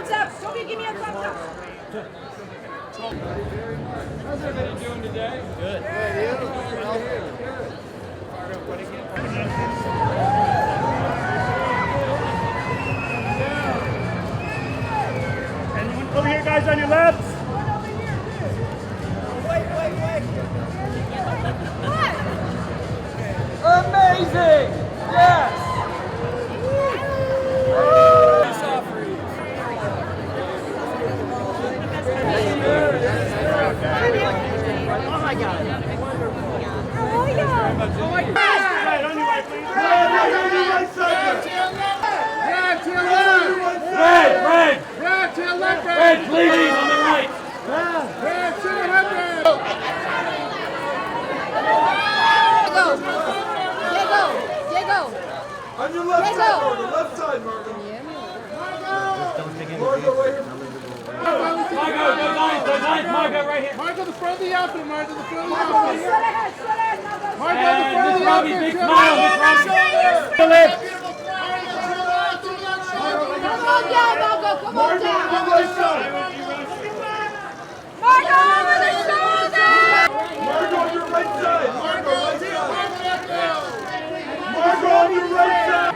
thumbs up. Sophia, give me a thumbs up. How's everybody doing today? Good. Anyone over here, guys, on your left? Amazing! Yes! Oh my God. Right, on your right, please. Red, please, on the right. Diego. On your left side, Margo. Left side, Margo. Margo, right here. Margo, those lines, Margo, right here. Margo, the front of the outfit, Margo, the front of the Margo, outfit. straight ahead, Margo. Margo, the front of Miss the Robbie, outfit. big Chill smile, out. Miss Robbie. Come on down, Margo. Come on down. On the right side. Margo, over the shoulder. Margo, on your right side. Margo, right side. Margo, on your right side.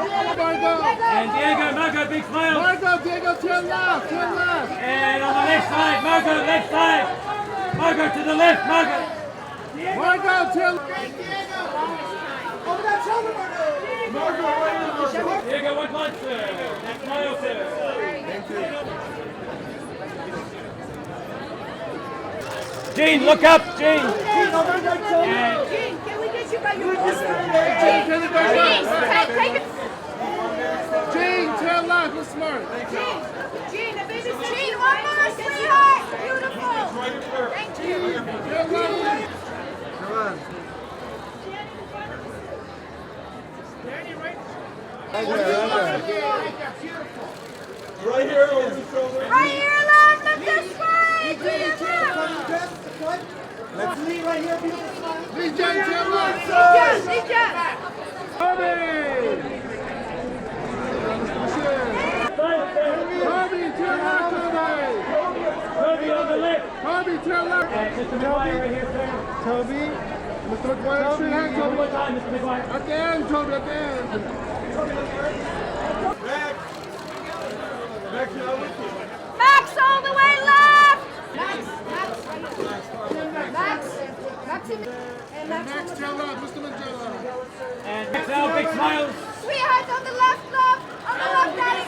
And Diego, Margo, big smile. Margo, Diego, turn left, turn left. And on the left side, Margo, left side. Margo to the left, Margo. Margo, turn Margo, right here, Margo. Diego, one punch, sir. Next smile, sir. Gene, look up, Gene. And Gene, can we get you by your horse? Gene, take it. Gene, turn left, we're smart. Gene, the baby's Gene, one more, sweetheart. Beautiful. Thank you. Turn left. Right here, over the shoulder. Right here, love. Look this way. To your left. Let's leave right here. Please, Jane, turn left. Nija. Kobe, turn left, Kobe. Toby on the left. Kobe, turn left. And Mr. McGuire right here, sir. Toby, Mr. McGuire, straight ahead, One Toby. more time, Mr. McGuire. Again, Toby, again. Max. Max, now with you. Max all the way left. Max. And Max. Max, turn left, Mr. Magella. And next now, big smiles. Sweetheart, on the left, love. On the left, Daddy.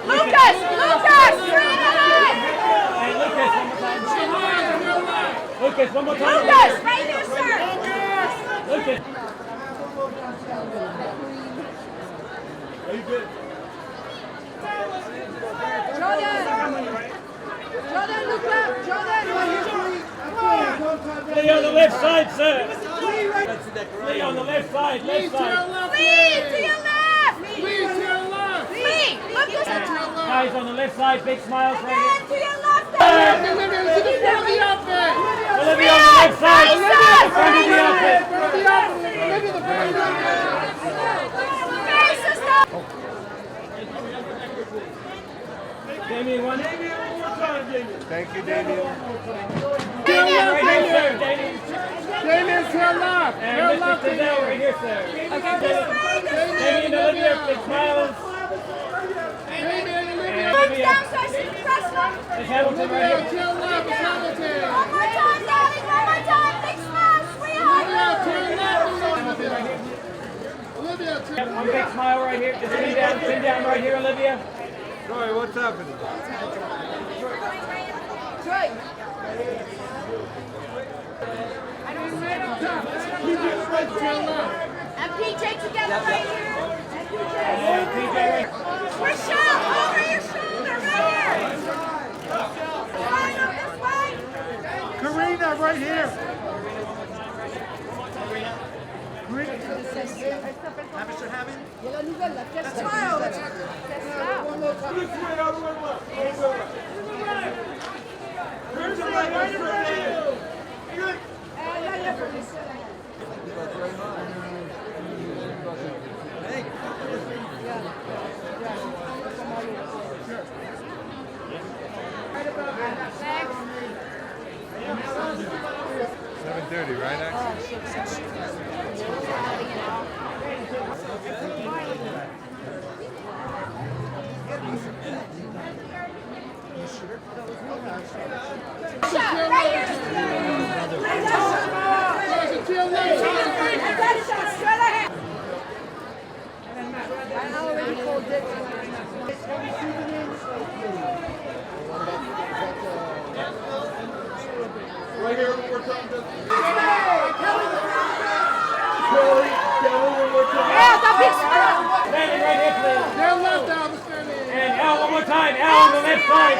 Lucas, straight ahead. And Lucas, one more time. Lucas, one more time. Lucas, right here, sir. Lucas. Are you good? Jordan, look left. Jordan. Lee on the left side, sir. Lee on the left side, Please, left turn side. left. Lee, to your left. Please, turn left. Lee, look this way. Guys on the left side, big smiles right Again, here. to your left. Olivia, to the front of the outfit. Olivia on the left side, Right front of the outfit. Front of the outfit. Olivia, the front of the outfit. Hey, sister. Damien, one. Thank you, Damien. Right here, sir, Damien. Damien, turn left. And Turn Mr. left. Tadell right here, sir. Damien, Olivia, big smiles. Damien, Olivia. Thumbs down so I see the press one. Miss Hamilton right Olivia, here. turn left. It's Hamilton. One more time, darling. One more time. Big smile, sweetheart. Olivia, turn left. Olivia, turn One big smile right here. Just pin down right here, Olivia. Sorry, what's happening? Troy. turn left. And PJ together right here. And PJ right. Rochelle, over your shoulder, right here. Line up this way. Karina, right here. Have Just smile. Just stop. This way, out of the way left. All the way left. Turn to right, right in front of you. Good. Right here, one more time. Kelly, one more time. Standing right here, please. They're left, Al. Standing. And Al, one more time. Al on the left side.